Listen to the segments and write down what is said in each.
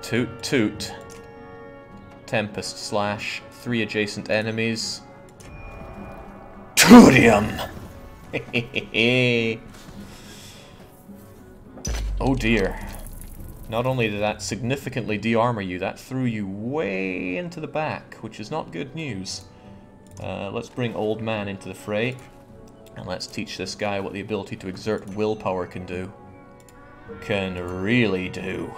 Toot toot. Tempest slash. 3 adjacent enemies. Tootium! Oh dear. Not only did that significantly de-armor you, that threw you way into the back, which is not good news. Let's bring Old Man into the fray, and let's teach this guy what the ability to exert willpower can do. Can really do.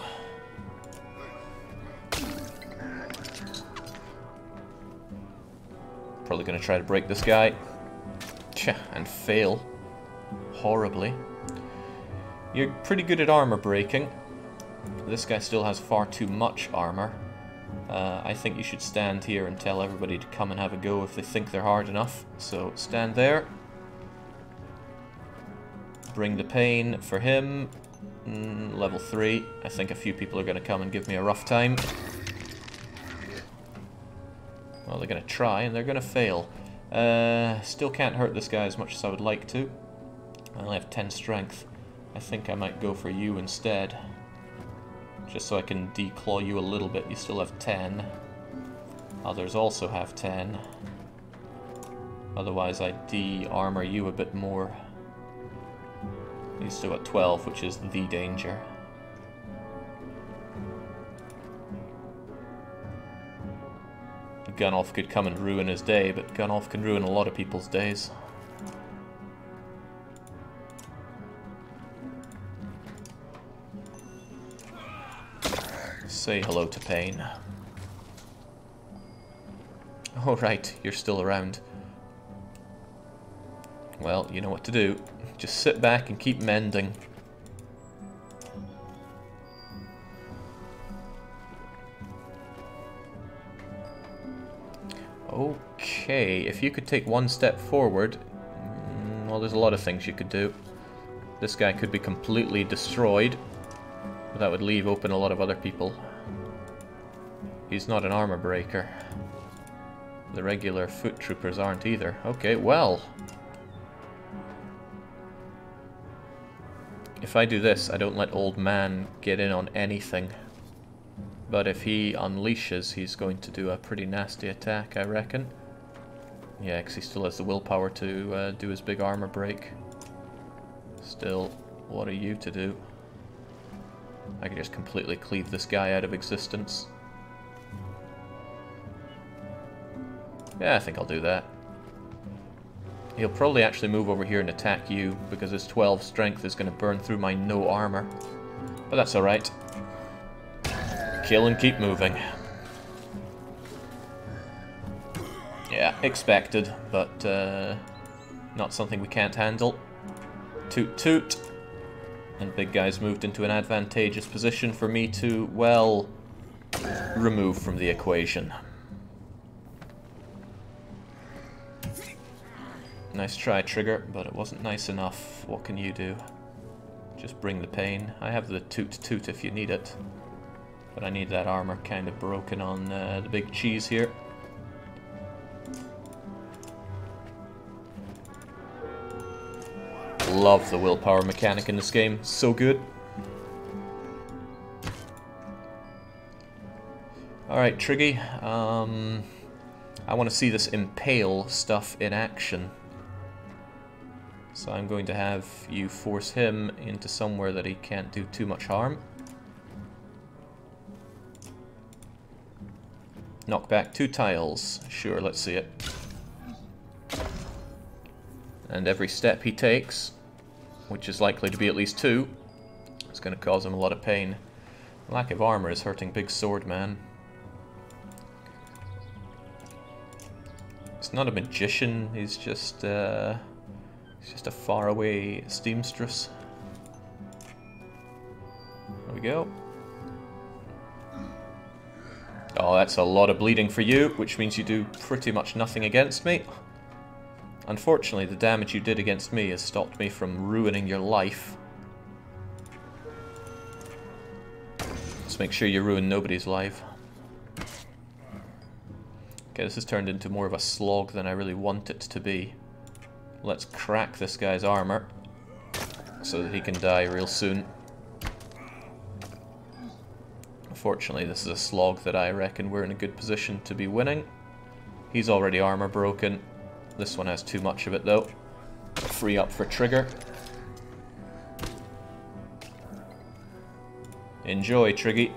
Probably gonna try to break this guy. Tch, and fail. Horribly. You're pretty good at armor breaking. This guy still has far too much armor. I think you should stand here and tell everybody to come and have a go if they think they're hard enough. So stand there. Bring the pain for him. Level 3. I think a few people are going to come and give me a rough time. Well, they're going to try and they're going to fail. Still can't hurt this guy as much as I would like to. I only have 10 strength. I think I might go for you instead. Just so I can declaw you a little bit. You still have 10. Others also have 10. Otherwise I de-armor you a bit more. You still got 12, which is the danger. Gunnolf could come and ruin his day, but Gunnolf can ruin a lot of people's days. Say hello to pain. Oh right, you're still around. Well, you know what to do. Just sit back and keep mending. Okay, if you could take one step forward, well, there's a lot of things you could do. This guy could be completely destroyed, but that would leave open a lot of other people. He's not an armor breaker. The regular foot troopers aren't either. Okay, well. If I do this, I don't let Old Man get in on anything. But if he unleashes, he's going to do a pretty nasty attack, I reckon. Yeah, because he still has the willpower to do his big armor break. Still, what are you to do? I can just completely cleave this guy out of existence. Yeah, I think I'll do that. He'll probably actually move over here and attack you, because his 12 strength is going to burn through my no armor. But that's alright. Kill and keep moving. Yeah, expected, but not something we can't handle. Toot toot. And big guy's moved into an advantageous position for me to, well, remove from the equation. Nice try, Trigger, but it wasn't nice enough. What can you do? Just bring the pain. I have the toot toot if you need it. But I need that armor kind of broken on the big cheese here. Love the willpower mechanic in this game. So good. Alright, Triggy. I want to see this impale stuff in action. So I'm going to have you force him into somewhere that he can't do too much harm. Knock back 2 tiles. Sure, let's see it. And every step he takes, which is likely to be at least 2, is going to cause him a lot of pain. Lack of armor is hurting Big Sword Man. He's not a magician, he's just a faraway steamstress. There we go. Oh, that's a lot of bleeding for you, which means you do pretty much nothing against me. Unfortunately, the damage you did against me has stopped me from ruining your life. Let's make sure you ruin nobody's life. Okay, this has turned into more of a slog than I really want it to be. Let's crack this guy's armor so that he can die real soon. Unfortunately, this is a slog that I reckon we're in a good position to be winning. He's already armor broken. This one has too much of it though. Free up for trigger. Enjoy, Triggy.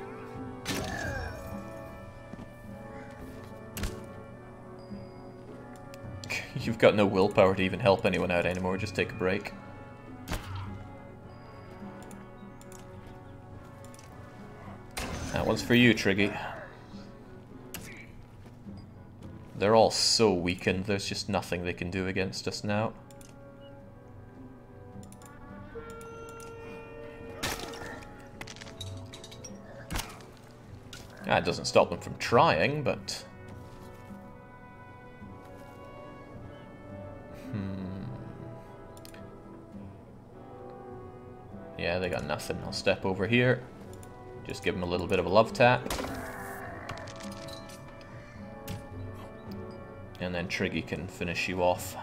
You've got no willpower to even help anyone out anymore, just take a break. That one's for you, Triggy. They're all so weakened, there's just nothing they can do against us now. That doesn't stop them from trying, but... Yeah, they got nothing. I'll step over here. Just give them a little bit of a love tap. And then Triggy can finish you off.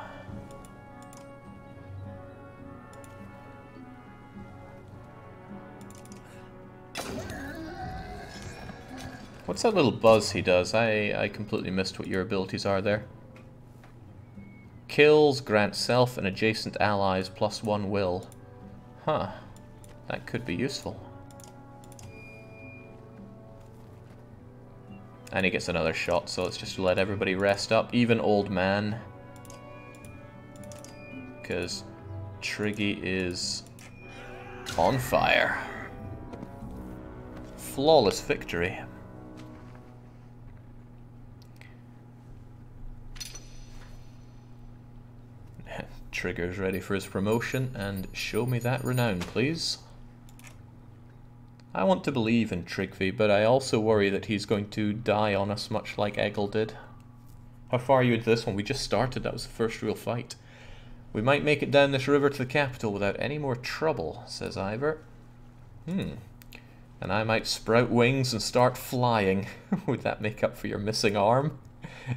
What's that little buzz he does? I completely missed what your abilities are there. Kills grant self and adjacent allies +1 will. Huh. That could be useful. And he gets another shot, so let's just let everybody rest up. Even old man. Because Triggy is on fire. Flawless victory. Trigger's ready for his promotion, and show me that renown, please. I want to believe in Trigby, but I also worry that he's going to die on us much like Eggle did. How far are you into this one? We just started, that was the first real fight. We might make it down this river to the capital without any more trouble, says Ivor. And I might sprout wings and start flying. Would that make up for your missing arm?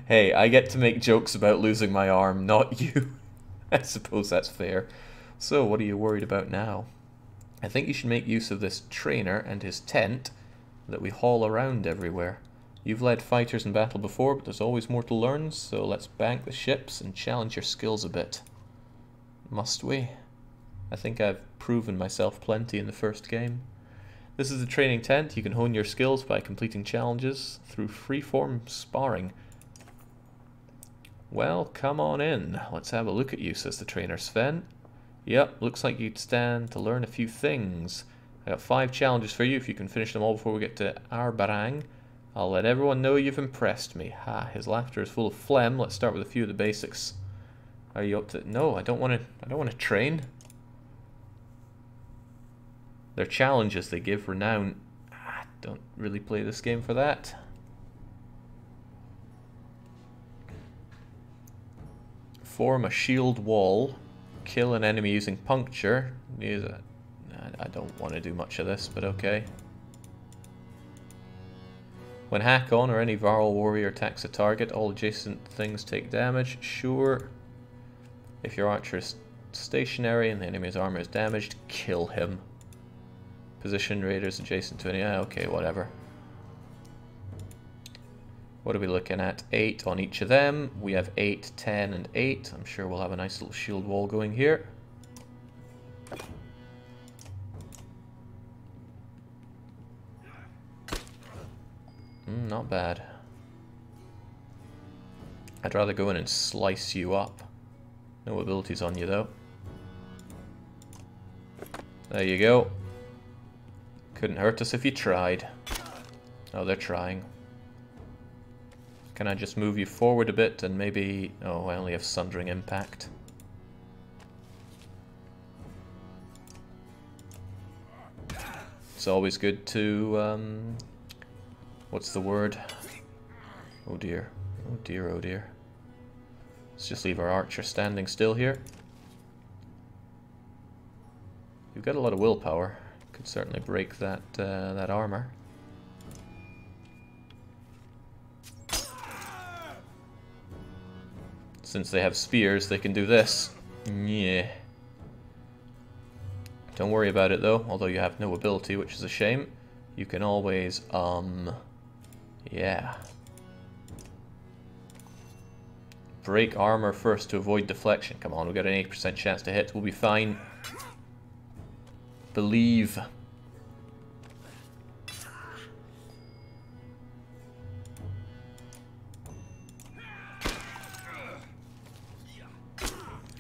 Hey, I get to make jokes about losing my arm, not you. I suppose that's fair. So, what are you worried about now? I think you should make use of this trainer and his tent that we haul around everywhere. You've led fighters in battle before, but there's always more to learn, so let's bank the ships and challenge your skills a bit. Must we? I think I've proven myself plenty in the first game. This is the training tent. You can hone your skills by completing challenges through freeform sparring. Well, come on in. Let's have a look at you, says the trainer Sven. Yep, looks like you'd stand to learn a few things. I got 5 challenges for you. If you can finish them all before we get to Arbarang, I'll let everyone know you've impressed me. Ha, his laughter is full of phlegm. Let's start with a few of the basics. Are you up to... No, I don't want to train. They're challenges they give renown. I don't really play this game for that. Form a shield wall. Kill an enemy using puncture. I don't want to do much of this, but okay. When Hakon or any Varl warrior attacks a target, all adjacent things take damage. Sure. If your archer is stationary and the enemy's armor is damaged, kill him. Position raiders adjacent to any... okay, whatever. What are we looking at? 8 on each of them. We have 8, 10, and 8. I'm sure we'll have a nice little shield wall going here. Not bad. I'd rather go in and slice you up. No abilities on you though. There you go. Couldn't hurt us if you tried. Oh, they're trying. Can I just move you forward a bit and maybe... oh, I only have Sundering Impact. It's always good to... what's the word? Oh dear. Oh dear, oh dear. Let's just leave our archer standing still here. You've got a lot of willpower. Could certainly break that, that armor. Since they have spears, they can do this. Yeah. Don't worry about it though, although you have no ability, which is a shame. you can always, yeah. Break armor first to avoid deflection. Come on, we've got an 80% chance to hit. We'll be fine. Believe.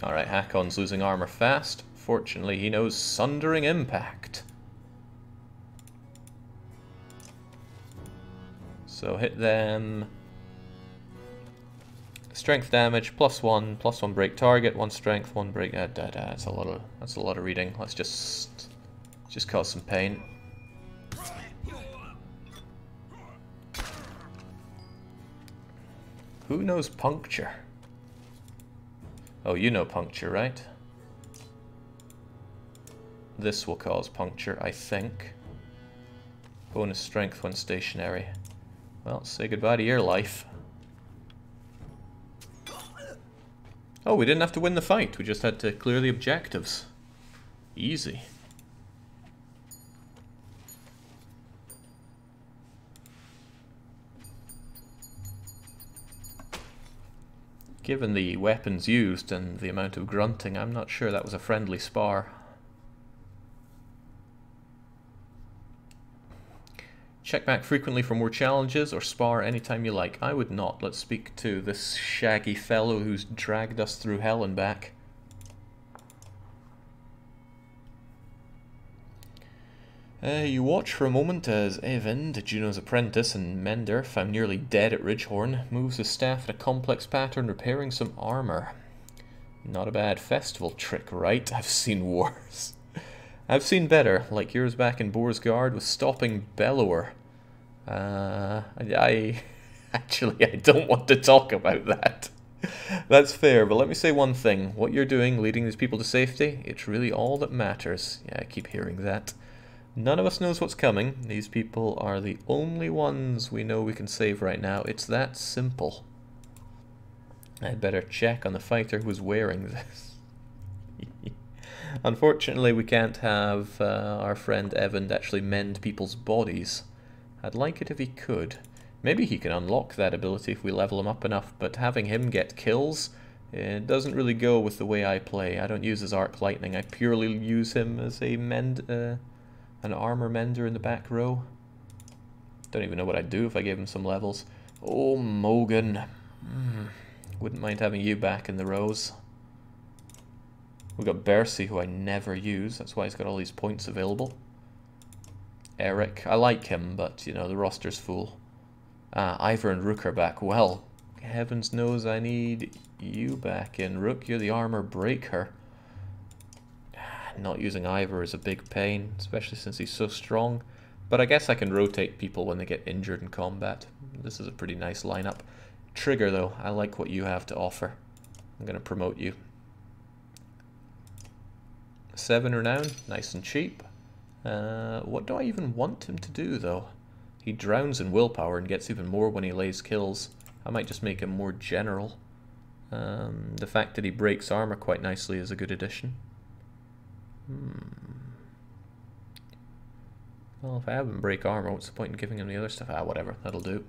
Alright, Hakon's losing armor fast. Fortunately, he knows Sundering Impact. So hit them. Strength damage, +1 break target, 1 strength, 1 break. That's a lot of reading. Let's just cause some pain. Who knows puncture? Oh, you know puncture, right? This will cause puncture, I think. Bonus strength when stationary. Well, say goodbye to your life. Oh, we didn't have to win the fight. We just had to clear the objectives. Easy. Given the weapons used and the amount of grunting, I'm not sure that was a friendly spar. Check back frequently for more challenges, or spar anytime you like. I would not. Let's speak to this shaggy fellow who's dragged us through hell and back. You watch for a moment as Eyvind, Juno's apprentice and mender, found nearly dead at Ridgehorn, moves his staff in a complex pattern, repairing some armor. Not a bad festival trick, right? I've seen worse. I've seen better, like yours back in Boarsgard with stopping Bellower. I don't want to talk about that. That's fair, but let me say one thing. What you're doing, leading these people to safety, it's really all that matters. Yeah, I keep hearing that. None of us knows what's coming. These people are the only ones we know we can save right now. It's that simple. I'd better check on the fighter who was wearing this. Unfortunately, we can't have our friend Eyvind actually mend people's bodies. I'd like it if he could. Maybe he can unlock that ability if we level him up enough, but having him get kills, it doesn't really go with the way I play. I don't use his arc lightning. I purely use him as a an armor mender in the back row. Don't even know what I'd do if I gave him some levels. Oh, Mogan. Wouldn't mind having you back in the rows. We've got Bercy, who I never use. That's why he's got all these points available. Eric, I like him, but, you know, the roster's full. Ivor and Rook are back. Well, heavens knows I need you back in. Rook, you're the armor breaker. Not using Ivor is a big pain, especially since he's so strong. But I guess I can rotate people when they get injured in combat. This is a pretty nice lineup. Trigger, though, I like what you have to offer. I'm going to promote you. 7 renown, nice and cheap. What do I even want him to do, though? He drowns in willpower and gets even more when he lays kills. I might just make him more general. The fact that he breaks armor quite nicely is a good addition. Well, if I have him break armor, what's the point in giving him the other stuff? Whatever, that'll do.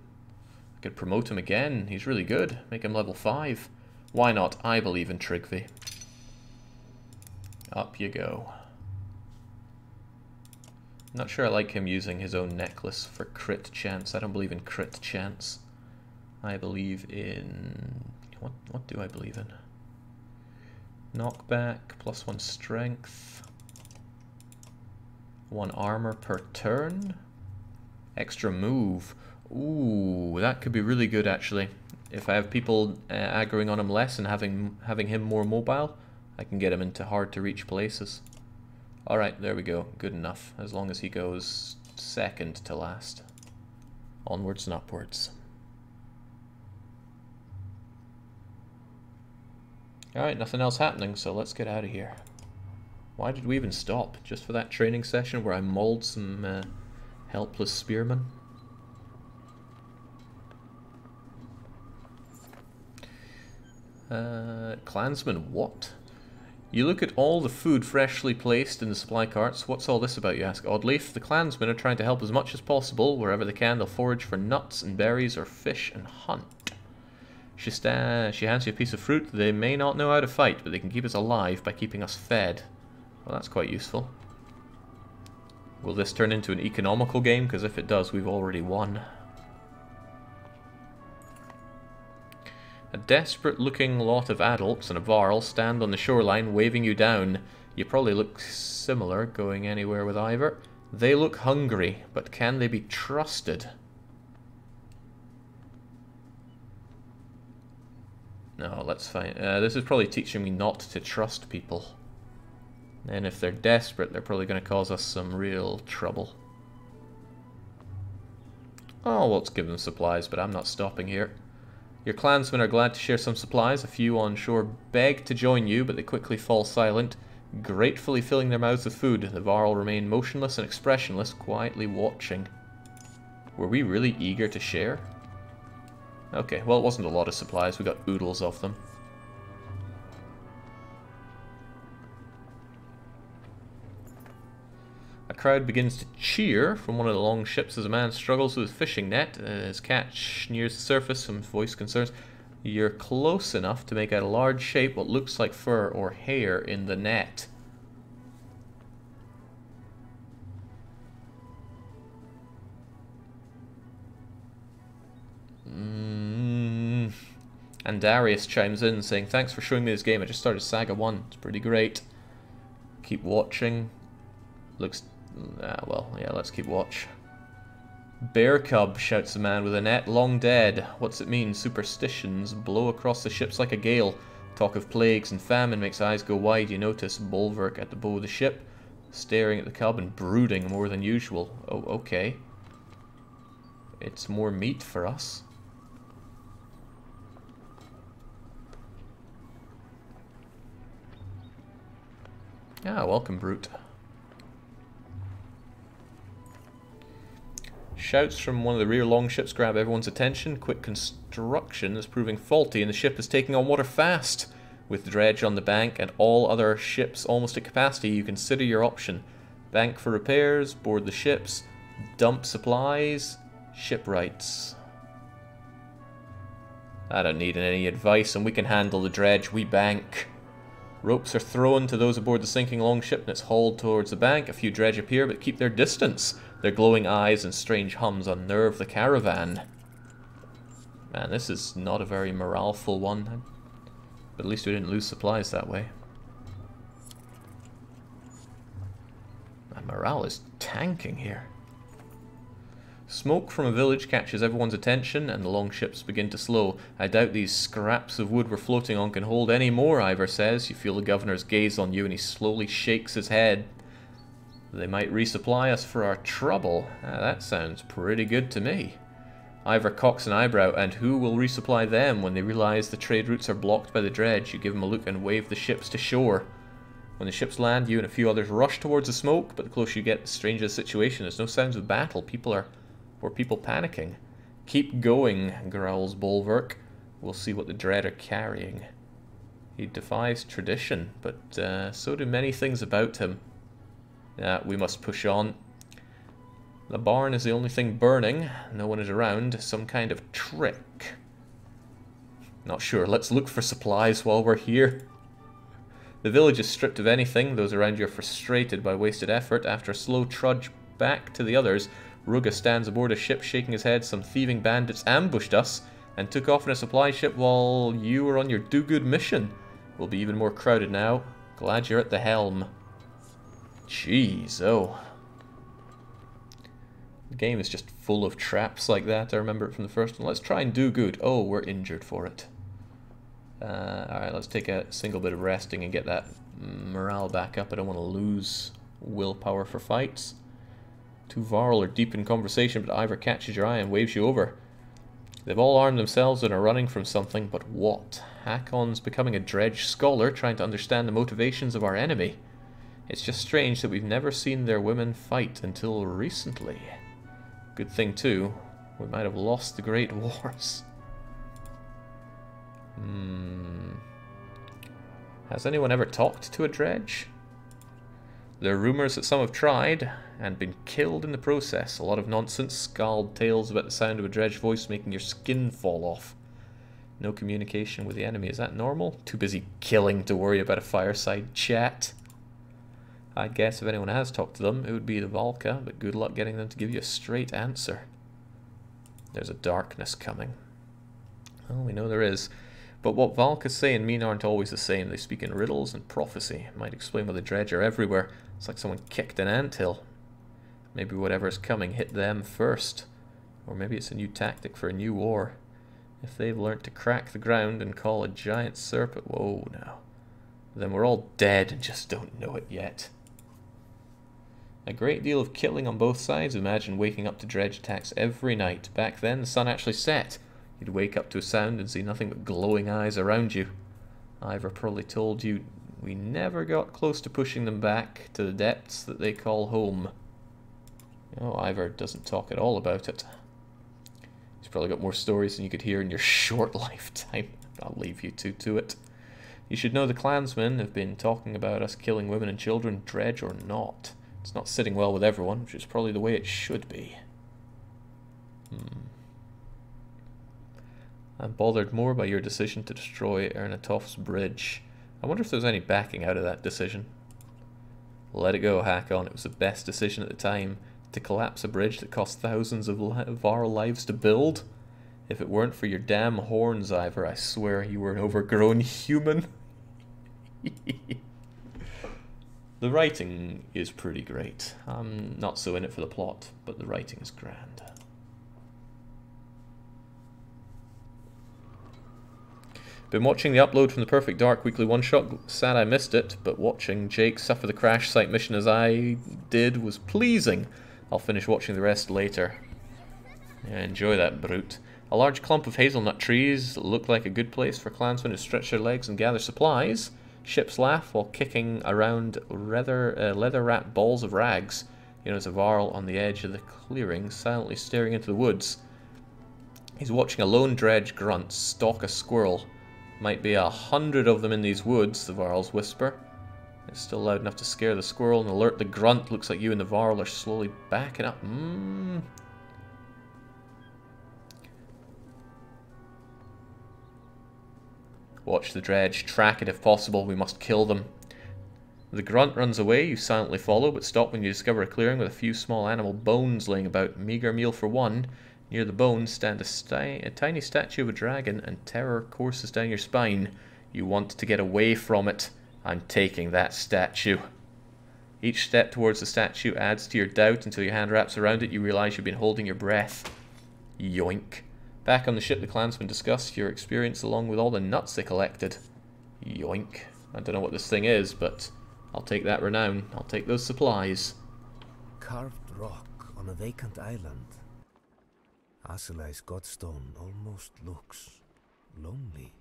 I could promote him again. He's really good. Make him level 5. Why not? I believe in Trygve. Up you go. Not sure I like him using his own necklace for crit chance. I don't believe in crit chance. I believe in... What do I believe in? Knockback, +1 strength. 1 armor per turn. Extra move. Ooh, that could be really good actually. If I have people aggroing on him less and having him more mobile, I can get him into hard to reach places. Alright, there we go. Good enough. As long as he goes second to last. Onwards and upwards. Alright, nothing else happening, so let's get out of here. Why did we even stop? Just for that training session where I mauled some helpless spearmen? Clansman, what? You look at all the food freshly placed in the supply carts. What's all this about, you ask Oddleaf? The clansmen are trying to help as much as possible. Wherever they can, they'll forage for nuts and berries or fish and hunt. She hands you a piece of fruit. They may not know how to fight, but they can keep us alive by keeping us fed. Well, that's quite useful. Will this turn into an economical game? Because if it does, we've already won. A desperate-looking lot of adults and a varl stand on the shoreline waving you down. You probably look similar going anywhere with Ivor. They look hungry, but can they be trusted? No, let's find... this is probably teaching me not to trust people. And if they're desperate, they're probably going to cause us some real trouble. Oh, well, let's give them supplies, but I'm not stopping here. Your clansmen are glad to share some supplies. A few on shore beg to join you, but they quickly fall silent, gratefully filling their mouths with food. The varl remain motionless and expressionless, quietly watching. Were we really eager to share? Okay, well, it wasn't a lot of supplies. We got oodles of them. A crowd begins to cheer from one of the long ships as a man struggles with his fishing net. His catch nears the surface, some voice concerns. You're close enough to make out a large shape, what looks like fur or hair in the net. And Darius chimes in saying, thanks for showing me this game. I just started Saga 1. It's pretty great. Keep watching. Looks... well, yeah, let's keep watch. Bear cub, shouts the man with a net, long dead. What's it mean? Superstitions blow across the ships like a gale. Talk of plagues and famine makes eyes go wide. You notice Bulwark at the bow of the ship, staring at the cub and brooding more than usual. Oh, okay. It's more meat for us. Ah, welcome, brute. Shouts from one of the rear longships grab everyone's attention. Quick construction is proving faulty and the ship is taking on water fast. With dredge on the bank and all other ships almost at capacity, you consider your option. Bank for repairs, board the ships, dump supplies, shipwrights. I don't need any advice and we can handle the dredge, we bank. Ropes are thrown to those aboard the sinking longship and it's hauled towards the bank. A few dredge appear but keep their distance. Their glowing eyes and strange hums unnerve the caravan. Man, this is not a very moraleful one. But at least we didn't lose supplies that way. My morale is tanking here. Smoke from a village catches everyone's attention and the longships begin to slow. I doubt these scraps of wood we're floating on can hold any more, Ivor says. You feel the governor's gaze on you and he slowly shakes his head. They might resupply us for our trouble. That sounds pretty good to me. Ivor cocks an eyebrow, and who will resupply them when they realize the trade routes are blocked by the dredge? You give them a look and wave the ships to shore. When the ships land, you and a few others rush towards the smoke, but the closer you get, the stranger the situation. There's no sounds of battle. People panicking. Keep going, growls Bulwark. We'll see what the dread are carrying. He defies tradition, but so do many things about him. We must push on. The barn is the only thing burning. No one is around. Some kind of trick. Not sure. Let's look for supplies while we're here. The village is stripped of anything. Those around you are frustrated by wasted effort. After a slow trudge back to the others, Ruga stands aboard a ship shaking his head. Some thieving bandits ambushed us and took off in a supply ship while you were on your do-good mission. We'll be even more crowded now. Glad you're at the helm. Jeez, oh. The game is just full of traps like that. I remember it from the first one. Let's try and do good. Oh, we're injured for it. Alright, let's take a single bit of resting and get that morale back up. I don't want to lose willpower for fights. Two Varl are deep in conversation, but Ivor catches your eye and waves you over. They've all armed themselves and are running from something, but what? Hakon's becoming a dredge scholar, trying to understand the motivations of our enemy. It's just strange that we've never seen their women fight until recently. Good thing too, we might have lost the Great Wars. Has anyone ever talked to a dredge? There are rumours that some have tried, and been killed in the process. A lot of nonsense, scald tales about the sound of a dredge voice making your skin fall off. No communication with the enemy, is that normal? Too busy killing to worry about a fireside chat. I'd guess if anyone has talked to them, it would be the Valka, but good luck getting them to give you a straight answer. There's a darkness coming. Well, we know there is. But what Valkas say and mean aren't always the same. They speak in riddles and prophecy. It might explain why the dredge are everywhere. It's like someone kicked an anthill. Maybe whatever's coming hit them first. Or maybe it's a new tactic for a new war. If they've learnt to crack the ground and call a giant serpent... Whoa, now. Then we're all dead and just don't know it yet. A great deal of killing on both sides. Imagine waking up to dredge attacks every night. Back then, the sun actually set. You'd wake up to a sound and see nothing but glowing eyes around you. Ivor probably told you we never got close to pushing them back to the depths that they call home. Oh, Ivor doesn't talk at all about it. He's probably got more stories than you could hear in your short lifetime. I'll leave you two to it. You should know the clansmen have been talking about us killing women and children, dredge or not. It's not sitting well with everyone, which is probably the way it should be. I'm bothered more by your decision to destroy Ernatov's bridge. I wonder if there's any backing out of that decision. Let it go, Hakon. It was the best decision at the time. To collapse a bridge that cost thousands of our lives to build. If it weren't for your damn horns, Ivor, I swear you were an overgrown human. The writing is pretty great. I'm not so in it for the plot, but the writing is grand. Been watching the upload from the Perfect Dark weekly one-shot. Sad I missed it, but watching Jake suffer the crash site mission as I did was pleasing. I'll finish watching the rest later. Yeah, enjoy that brute. A large clump of hazelnut trees look like a good place for clansmen to stretch their legs and gather supplies. Ships laugh while kicking around leather-wrapped balls of rags. You notice a varl on the edge of the clearing, silently staring into the woods. He's watching a lone dredge grunt stalk a squirrel. Might be 100 of them in these woods, the varls whisper. It's still loud enough to scare the squirrel and alert the grunt. Looks like you and the varl are slowly backing up. Watch the dredge. Track it if possible. We must kill them. The grunt runs away. You silently follow, but stop when you discover a clearing with a few small animal bones laying about. Meager meal for one. Near the bones stand a tiny statue of a dragon, and terror courses down your spine. You want to get away from it. I'm taking that statue. Each step towards the statue adds to your doubt until your hand wraps around it. You realize you've been holding your breath. Yoink. Back on the ship, the clansmen discuss your experience along with all the nuts they collected. Yoink. I don't know what this thing is, but I'll take that renown. I'll take those supplies. Carved rock on a vacant island. Asilai's godstone almost looks lonely.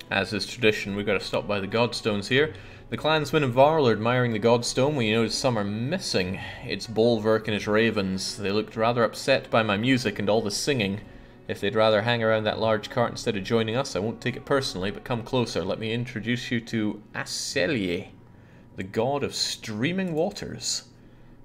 As is tradition, we've got to stop by the Godstones here. The clansmen and varl are admiring the Godstone when you notice some are missing. Its bulwark and its ravens. They looked rather upset by my music and all the singing. If they'd rather hang around that large cart instead of joining us, I won't take it personally, but come closer. Let me introduce you to Aselie, the god of streaming waters.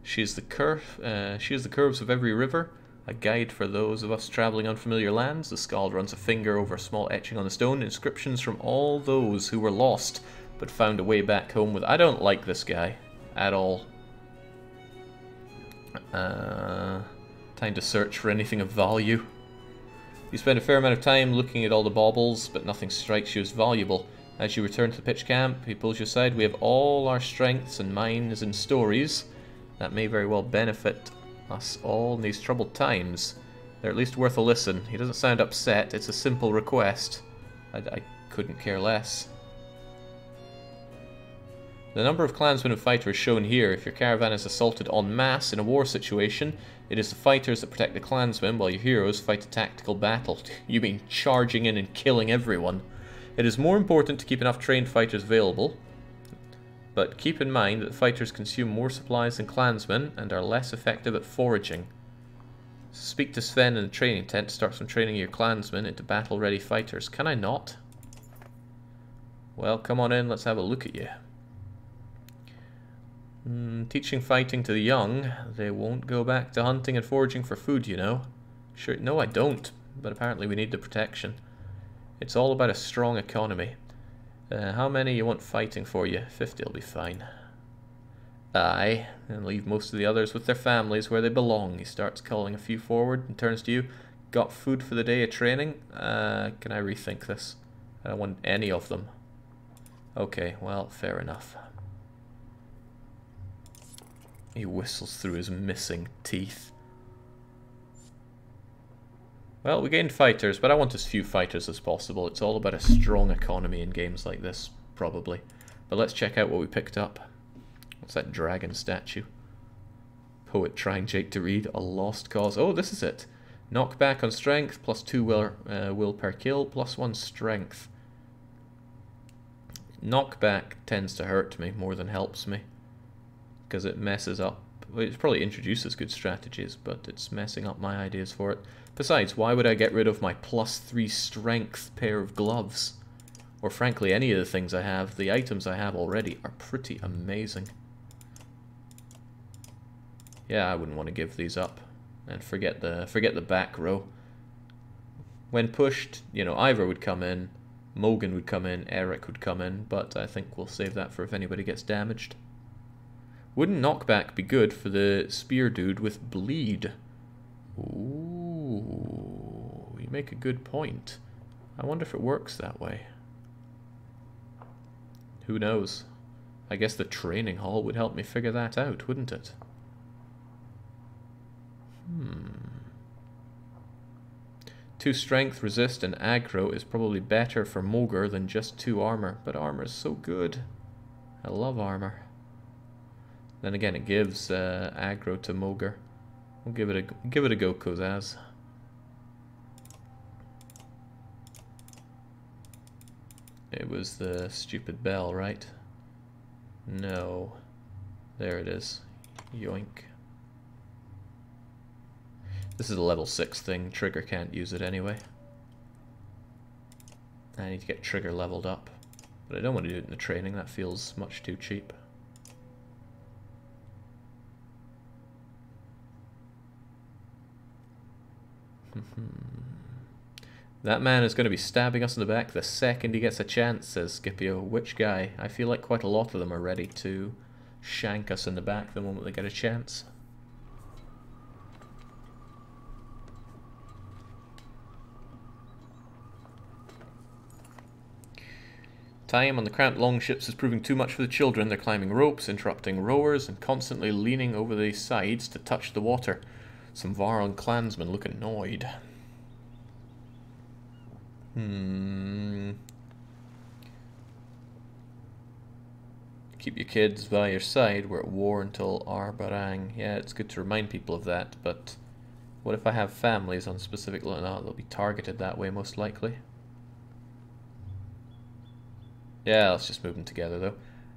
She is the curves of every river, a guide for those of us travelling unfamiliar lands. The skald runs a finger over a small etching on the stone. Inscriptions from all those who were lost, but found a way back home with... I don't like this guy at all. Time to search for anything of value. You spend a fair amount of time looking at all the baubles, but nothing strikes you as valuable. As you return to the pitch camp, he pulls you aside. We have all our strengths and minds and stories that may very well benefit us all in these troubled times. They're at least worth a listen. He doesn't sound upset. It's a simple request. I couldn't care less. The number of clansmen and fighters shown here. If your caravan is assaulted en masse in a war situation, it is the fighters that protect the clansmen while your heroes fight a tactical battle. You mean charging in and killing everyone. It is more important to keep enough trained fighters available, but keep in mind that fighters consume more supplies than clansmen and are less effective at foraging. Speak to Sven in the training tent to start some training your clansmen into battle-ready fighters. Can I not? Well, come on in, let's have a look at you. Teaching fighting to the young, they won't go back to hunting and foraging for food, you know. Sure, no I don't, but apparently we need the protection. It's all about a strong economy. How many you want fighting for you? 50 will be fine. Aye, and leave most of the others with their families where they belong. He starts calling a few forward and turns to you. Got food for the day of training? Can I rethink this? I don't want any of them. Okay, well, fair enough. He whistles through his missing teeth. Well, we gained fighters, but I want as few fighters as possible. It's all about a strong economy in games like this, probably. But let's check out what we picked up. What's that dragon statue? Poet trying Jake to read. A lost cause. Oh, this is it. Knockback on strength, +2 will per kill, +1 strength. Knockback tends to hurt me more than helps me, because it messes up. Well, it probably introduces good strategies, but it's messing up my ideas for it. Besides, why would I get rid of my +3 strength pair of gloves? Or frankly, any of the things I have. The items I have already are pretty amazing. Yeah, I wouldn't want to give these up. And forget the back row. When pushed, you know, Ivor would come in, Mogan would come in, Eric would come in, but I think we'll save that for if anybody gets damaged. Wouldn't knockback be good for the spear dude with bleed? Ooh, you make a good point. I wonder if it works that way. Who knows? I guess the training hall would help me figure that out, wouldn't it? 2 strength, resist, and aggro is probably better for Moger than just 2 armor, but armor is so good. I love armor. Then again, it gives aggro to Moger. We'll give it a go, Kozaz. It was the stupid bell, right? No. There it is. Yoink. This is a level 6 thing. Trigger can't use it anyway. I need to get Trigger leveled up. But I don't want to do it in the training. That feels much too cheap. That man is going to be stabbing us in the back the second he gets a chance, says Scipio. Which guy? I feel like quite a lot of them are ready to shank us in the back the moment they get a chance. Time on the cramped longships is proving too much for the children. They're climbing ropes, interrupting rowers, and constantly leaning over the sides to touch the water. Some Varan clansmen look annoyed. Keep your kids by your side. We're at war until Arbarang. Yeah, it's good to remind people of that, but what if I have families on specific... No, they'll be targeted that way most likely. Yeah, let's just move them together though.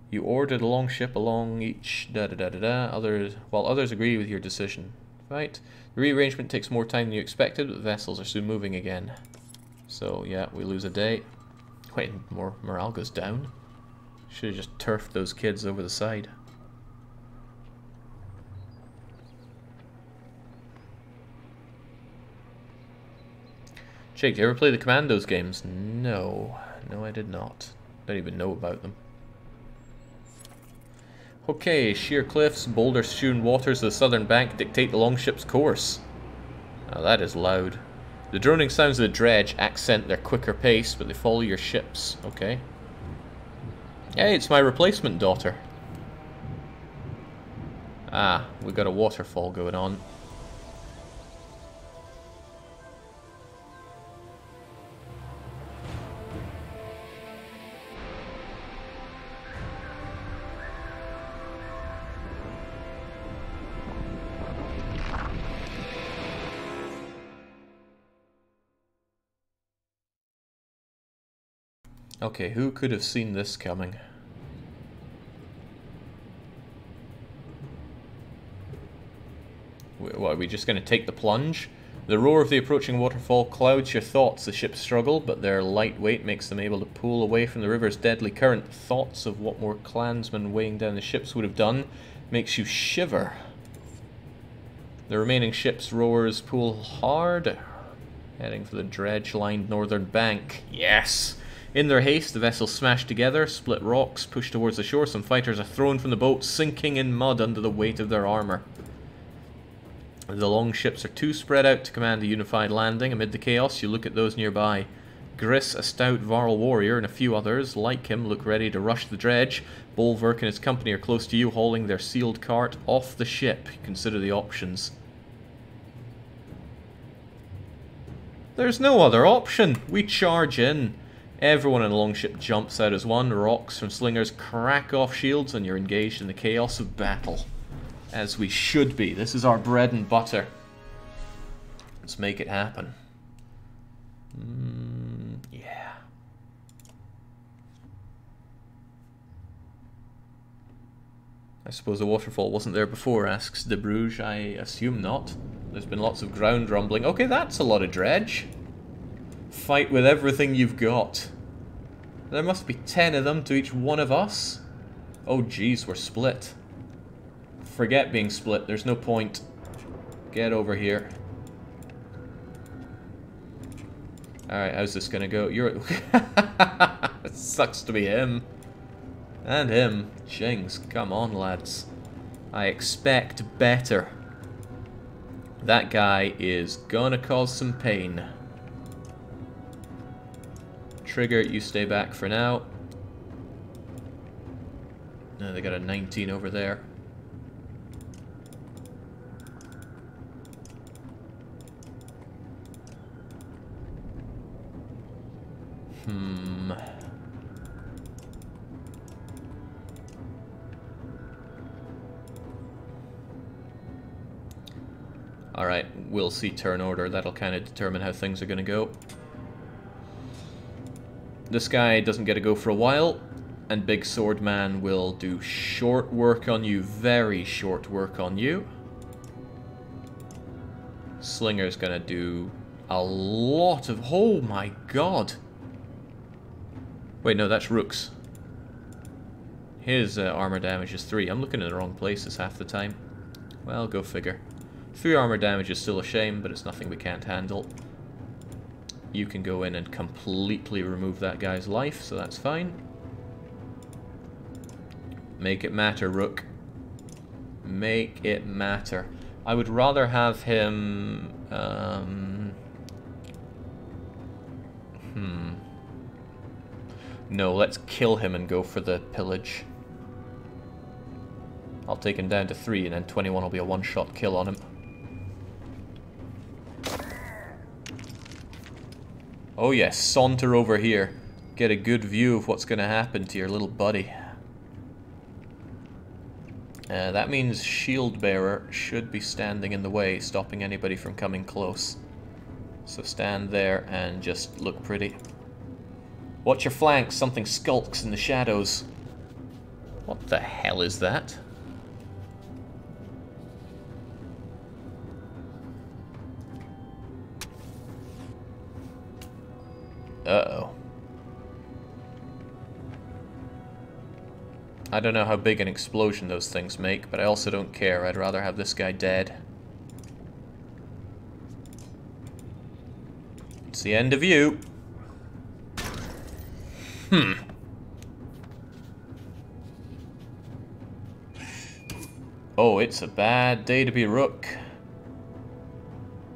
You ordered a longship along each others, while others agree with your decision. Right. The rearrangement takes more time than you expected, but the vessels are soon moving again. So, yeah, we lose a day. Wait, more morale goes down? Should have just turfed those kids over the side. Jake, do you ever play the Commandos games? No. No, I did not. Don't even know about them. Okay, sheer cliffs, boulder-strewn waters of the southern bank dictate the longship's course. Now that is loud. The droning sounds of the dredge accent their quicker pace, but they follow your ships. Okay. Hey, it's my replacement daughter. Ah, we got a waterfall going on. Okay, who could have seen this coming? What, are we just going to take the plunge? The roar of the approaching waterfall clouds your thoughts. The ships struggle, but their light weight makes them able to pull away from the river's deadly current. Thoughts of what more clansmen weighing down the ships would have done makes you shiver. The remaining ships' rowers pull hard, heading for the dredge-lined northern bank. Yes! In their haste, the vessels smash together, split rocks, push towards the shore. Some fighters are thrown from the boat, sinking in mud under the weight of their armor. The long ships are too spread out to command a unified landing. Amid the chaos, you look at those nearby. Gris, a stout Varl warrior, and a few others, like him, look ready to rush the dredge. Bolverk and his company are close to you, hauling their sealed cart off the ship. Consider the options. There's no other option. We charge in. Everyone in the longship jumps out as one. Rocks from slingers crack off shields, and you're engaged in the chaos of battle. As we should be. This is our bread and butter. Let's make it happen. Yeah. I suppose a waterfall wasn't there before, asks De Bruges. I assume not. There's been lots of ground rumbling. Okay, that's a lot of dredge. Fight with everything you've got. There must be 10 of them to each one of us. Oh jeez, we're split. Forget being split, there's no point. Get over here. Alright, how's this gonna go? You're... It sucks to be him. And him. Jings, come on lads. I expect better. That guy is gonna cause some pain. Trigger, you stay back for now. No, they got a 19 over there. Alright, we'll see turn order. That'll kind of determine how things are going to go. This guy doesn't get to go for a while, and Big Sword Man will do short work on you, very short work on you. Slinger's going to do a lot of... Oh my god! Wait, no, that's Rook's. His armor damage is 3. I'm looking in the wrong places half the time. Well, go figure. 3 armor damage is still a shame, but it's nothing we can't handle. You can go in and completely remove that guy's life, so that's fine. Make it matter, Rook. Make it matter. I would rather have him... No, let's kill him and go for the pillage. I'll take him down to 3, and then 21 will be a one-shot kill on him. Oh yes, saunter over here. Get a good view of what's going to happen to your little buddy. That means Shield Bearer should be standing in the way, stopping anybody from coming close. So stand there and just look pretty. Watch your flanks, something skulks in the shadows. What the hell is that? Uh-oh. I don't know how big an explosion those things make, but I also don't care. I'd rather have this guy dead. It's the end of you. Oh, it's a bad day to be Rook.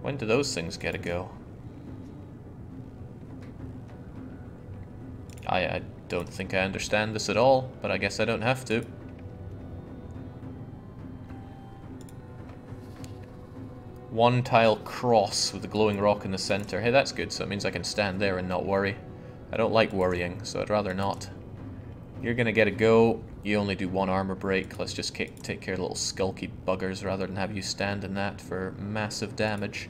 When do those things get a go? I don't think I understand this at all, but I guess I don't have to. One tile cross with the glowing rock in the center. Hey, that's good, so it means I can stand there and not worry. I don't like worrying, so I'd rather not. You're gonna get a go. You only do one armor break. Let's just take care of little skulky buggers rather than have you stand in that for massive damage.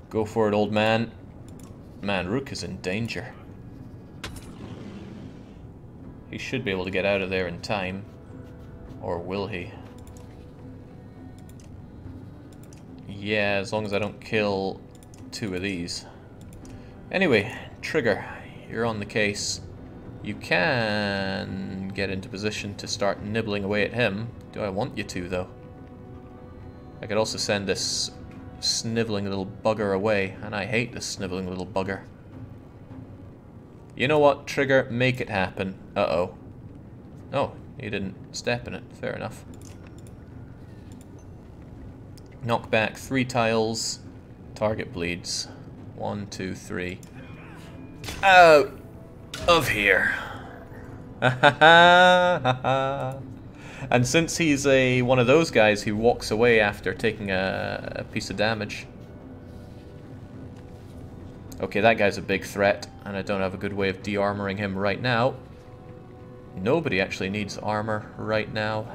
Go for it, old man. Man, Rook is in danger. He should be able to get out of there in time. Or will he? Yeah, as long as I don't kill two of these. Anyway, Trigger, you're on the case. You can get into position to start nibbling away at him. Do I want you to, though? I could also send this sniveling little bugger away, and I hate this sniveling little bugger. You know what, Trigger? Make it happen. Uh-oh. Oh, he didn't step in it. Fair enough. Knock back 3 tiles. Target bleeds. 1, 2, 3. Out of here. And since he's one of those guys who walks away after taking a piece of damage. Okay, that guy's a big threat, and I don't have a good way of de-armoring him right now. Nobody actually needs armor right now.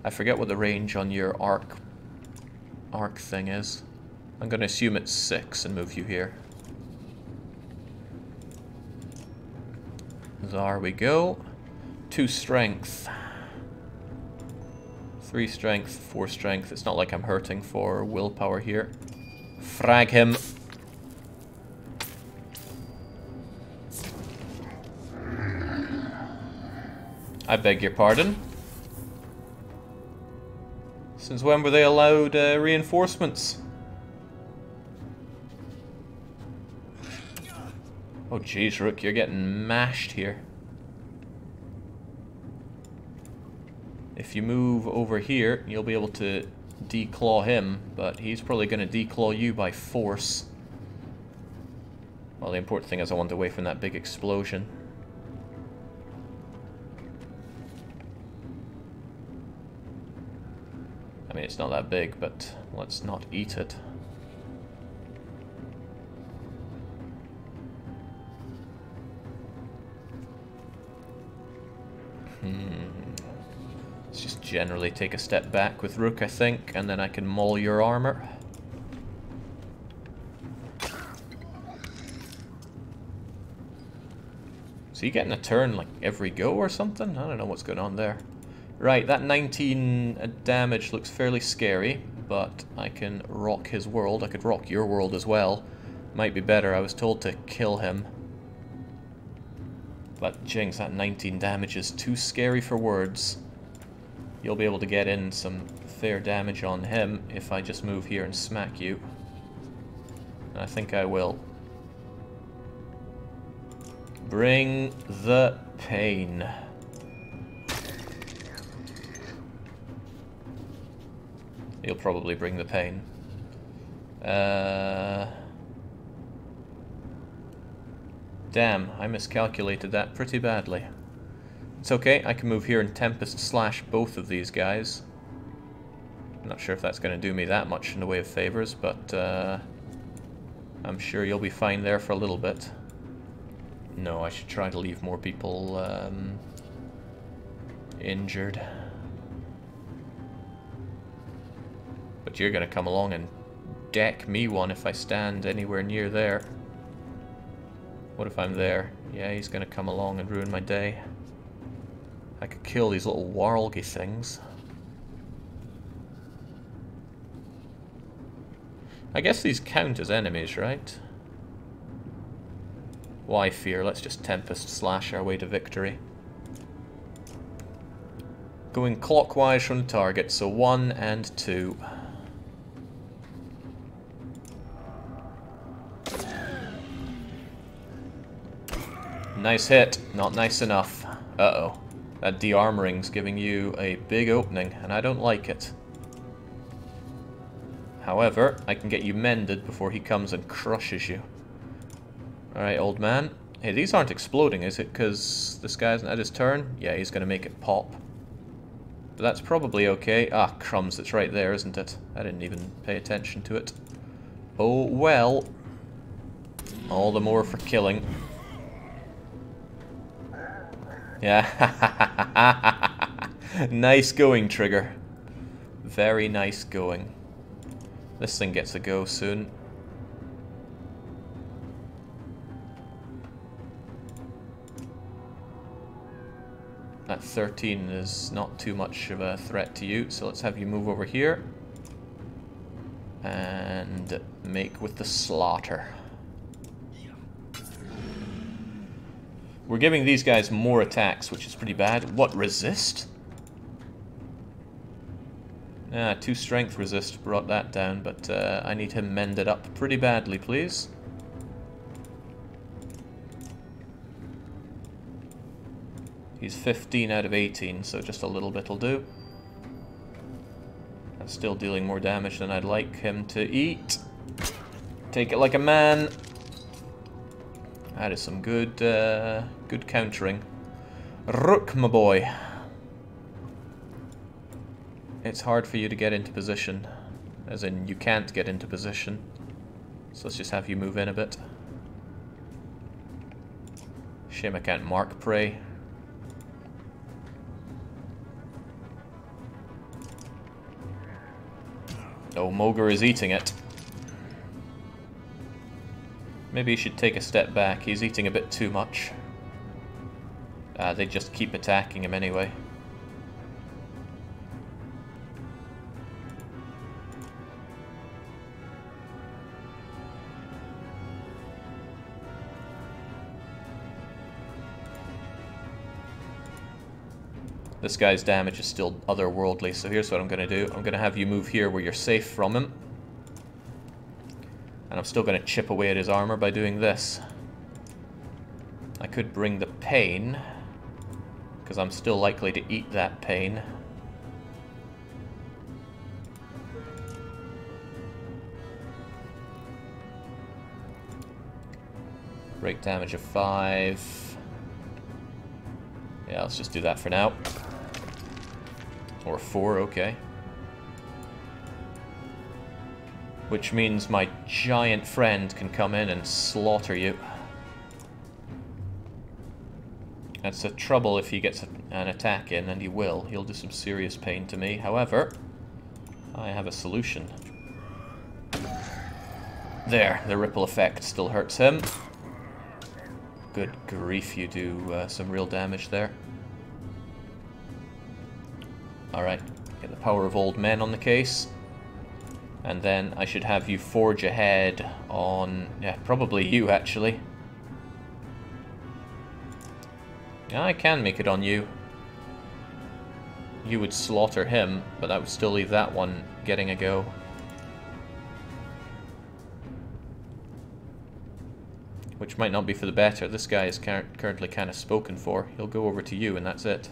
I forget what the range on your arc thing is. I'm going to assume it's 6 and move you here. There we go. 2 strength. 3 strength, 4 strength. It's not like I'm hurting for willpower here. Frag him. I beg your pardon. Since when were they allowed reinforcements? Oh jeez, Rook, you're getting mashed here. If you move over here, you'll be able to declaw him, but he's probably going to declaw you by force. Well, the important thing is I want away from that big explosion. I mean, it's not that big, but let's not eat it. Let's just generally take a step back with Rook, I think, and then I can maul your armor. Is he getting a turn like every go or something? I don't know what's going on there. Right, that 19 damage looks fairly scary, but I can rock his world. I could rock your world as well. Might be better. I was told to kill him. But jinx, that 19 damage is too scary for words. You'll be able to get in some fair damage on him if I just move here and smack you. And I think I will. Bring the pain. You'll probably bring the pain. Damn, I miscalculated that pretty badly. It's okay, I can move here and Tempest slash both of these guys. I'm not sure if that's going to do me that much in the way of favors, but I'm sure you'll be fine there for a little bit. No, I should try to leave more people injured. But you're going to come along and deck me one if I stand anywhere near there. What if I'm there? Yeah, he's going to come along and ruin my day. I could kill these little warlgy things. I guess these count as enemies, right? Why fear? Let's just Tempest slash our way to victory. Going clockwise from the target, so 1 and 2. Nice hit, not nice enough. Uh-oh. That de-armoring's giving you a big opening, and I don't like it. However, I can get you mended before he comes and crushes you. Alright, old man. Hey, these aren't exploding, is it? Because this guy hasn't had his turn? Yeah, he's going to make it pop. But that's probably okay. Ah, crumbs, it's right there, isn't it? I didn't even pay attention to it. Oh, well. All the more for killing. Yeah. Nice going, Trigger. Very nice going. This thing gets a go soon. That 13 is not too much of a threat to you, so let's have you move over here. And make with the slaughter. We're giving these guys more attacks, which is pretty bad. What, resist? Ah, 2 strength resist brought that down, but I need him mended up pretty badly, please. He's 15 out of 18, so just a little bit will do. That's still dealing more damage than I'd like him to eat. Take it like a man. That is some good, good countering. Rook, my boy. It's hard for you to get into position. As in, you can't get into position. So let's just have you move in a bit. Shame I can't mark prey. Oh, Mogre is eating it. Maybe he should take a step back. He's eating a bit too much. They just keep attacking him anyway. This guy's damage is still otherworldly, so here's what I'm going to do. I'm going to have you move here where you're safe from him. And I'm still going to chip away at his armor by doing this. I could bring the pain, because I'm still likely to eat that pain. Break damage of 5. Yeah, let's just do that for now. Or 4, okay. Which means my giant friend can come in and slaughter you. That's a trouble if he gets an attack in, and he will. He'll do some serious pain to me. However, I have a solution. There, the ripple effect still hurts him. Good grief, you do some real damage there. Alright, get the power of old men on the case. And then I should have you forge ahead on... yeah, probably you, actually. Yeah, I can make it on you. You would slaughter him, but that would still leave that one getting a go. Which might not be for the better. This guy is currently kind of spoken for. He'll go over to you and that's it.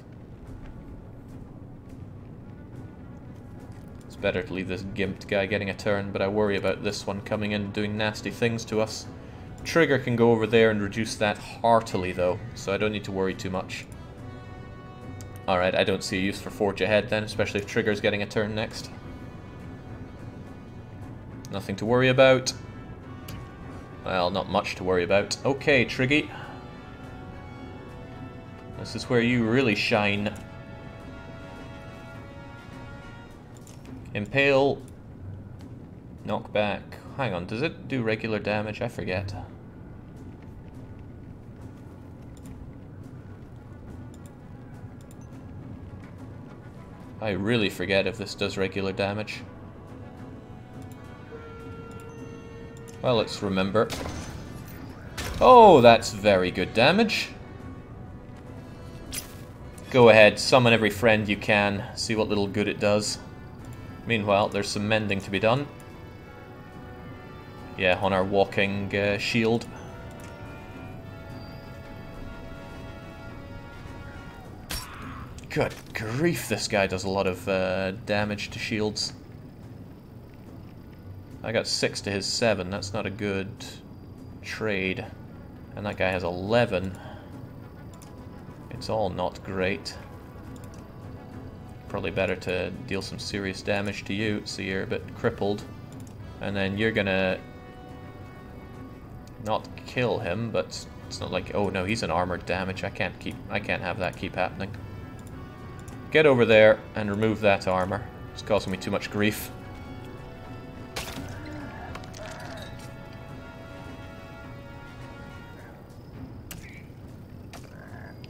It's better to leave this gimped guy getting a turn, but I worry about this one coming in and doing nasty things to us. Trigger can go over there and reduce that heartily though, so I don't need to worry too much. Alright, I don't see a use for Forge Ahead then, especially if Trigger's getting a turn next. Nothing to worry about. Well, not much to worry about. Okay, Triggy. This is where you really shine. Impale. Knockback. Hang on, does it do regular damage? I forget. I really forget if this does regular damage. Well, let's remember. Oh, that's very good damage. Go ahead, summon every friend you can. See what little good it does. Meanwhile, there's some mending to be done. Yeah, on our walking shield. Good grief, this guy does a lot of damage to shields. I got 6 to his 7. That's not a good trade. And that guy has 11. It's all not great. Probably better to deal some serious damage to you, so you're a bit crippled. And then you're gonna not kill him, but it's not like, oh no, he's an armored damage. I can't have that keep happening. Get over there and remove that armor. It's causing me too much grief.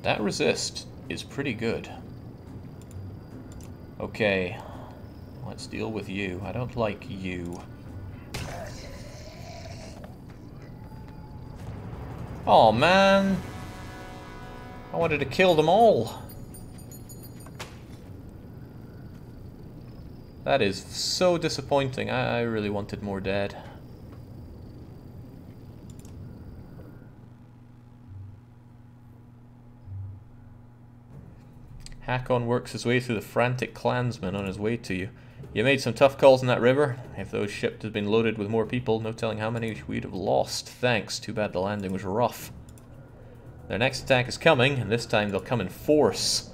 That resist is pretty good. Okay, let's deal with you. I don't like you. Oh man! I wanted to kill them all. That is so disappointing. I really wanted more dead. Hakon works his way through the frantic clansmen on his way to you. You made some tough calls in that river. If those ships had been loaded with more people, no telling how many we'd have lost. Thanks. Too bad the landing was rough. Their next attack is coming, and this time they'll come in force.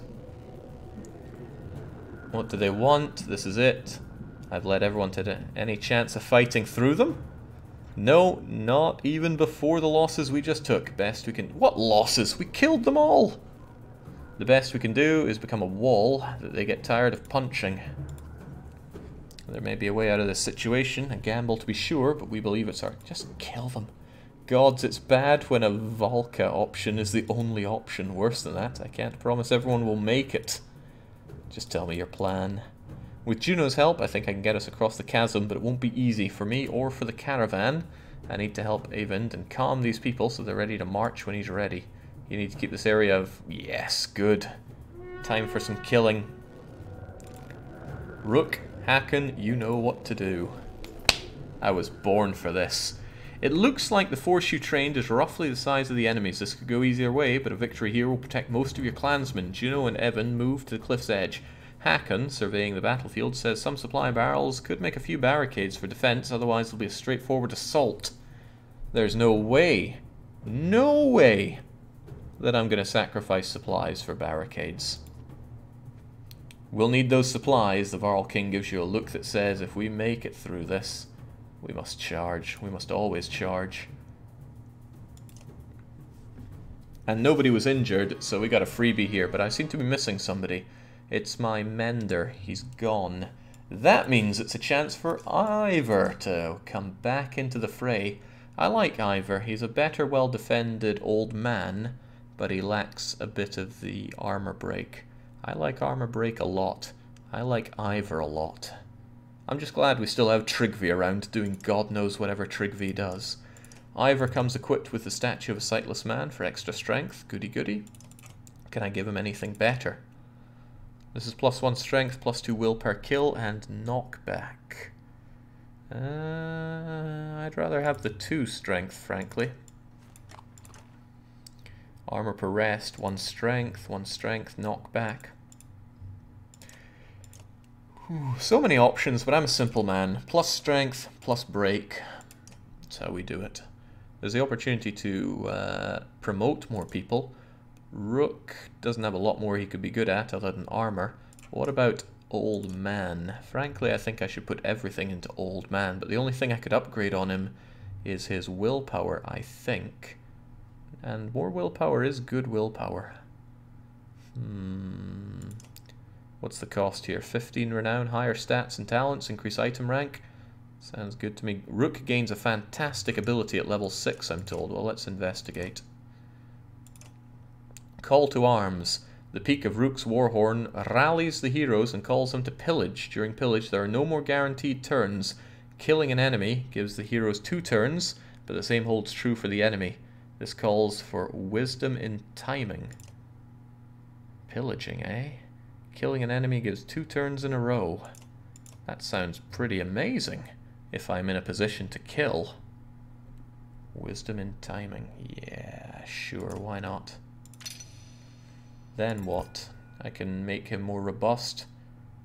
What do they want? This is it. I've let everyone to any chance of fighting through them? No, not even before the losses we just took. Best we can... What losses? We killed them all! The best we can do is become a wall that they get tired of punching. There may be a way out of this situation, a gamble to be sure, but we believe it's our... Just kill them. Gods, it's bad when a Valka option is the only option. Worse than that, I can't promise everyone will make it. Just tell me your plan. With Juno's help, I think I can get us across the chasm, but it won't be easy for me or for the caravan. I need to help Eyvind and calm these people so they're ready to march when he's ready. You need to keep this area of... Yes, good. Time for some killing. Rook, Hakon, you know what to do. I was born for this. It looks like the force you trained is roughly the size of the enemies. This could go either way, but a victory here will protect most of your clansmen. Juno and Evan move to the cliff's edge. Hakon, surveying the battlefield, says some supply barrels could make a few barricades for defense, otherwise it'll be a straightforward assault. There's no way that I'm going to sacrifice supplies for barricades. We'll need those supplies. The Varl King gives you a look that says if we make it through this, we must charge. We must always charge. And nobody was injured, so we got a freebie here, but I seem to be missing somebody. It's my mender. He's gone. That means it's a chance for Ivor to come back into the fray. I like Ivor. He's a better, well-defended old man, but he lacks a bit of the armor break. I like armor break a lot. I like Ivor a lot. I'm just glad we still have Tryggvi around doing God knows whatever Tryggvi does. Ivor comes equipped with the statue of a sightless man for extra strength. Goody goody. Can I give him anything better? This is +1 strength, +2 will per kill, and knockback. I'd rather have the 2 strength, frankly. Armor per rest, 1 strength, knockback. Whew, so many options, but I'm a simple man. Plus strength, plus break. That's how we do it. There's the opportunity to promote more people. Rook doesn't have a lot more he could be good at other than armor. What about Old Man? Frankly, I think I should put everything into Old Man, but the only thing I could upgrade on him is his willpower, I think. And more willpower is good willpower. What's the cost here? 15 renown, higher stats and talents, increase item rank. Sounds good to me. Rook gains a fantastic ability at level 6, I'm told. Well, let's investigate. Call to arms. The peak of Rook's warhorn rallies the heroes and calls them to pillage. During pillage, there are no more guaranteed turns. Killing an enemy gives the heroes 2 turns, but the same holds true for the enemy. This calls for wisdom in timing. Pillaging, eh? Killing an enemy gives 2 turns in a row. That sounds pretty amazing if I'm in a position to kill. Wisdom in timing. Yeah, sure, why not? Then what? I can make him more robust.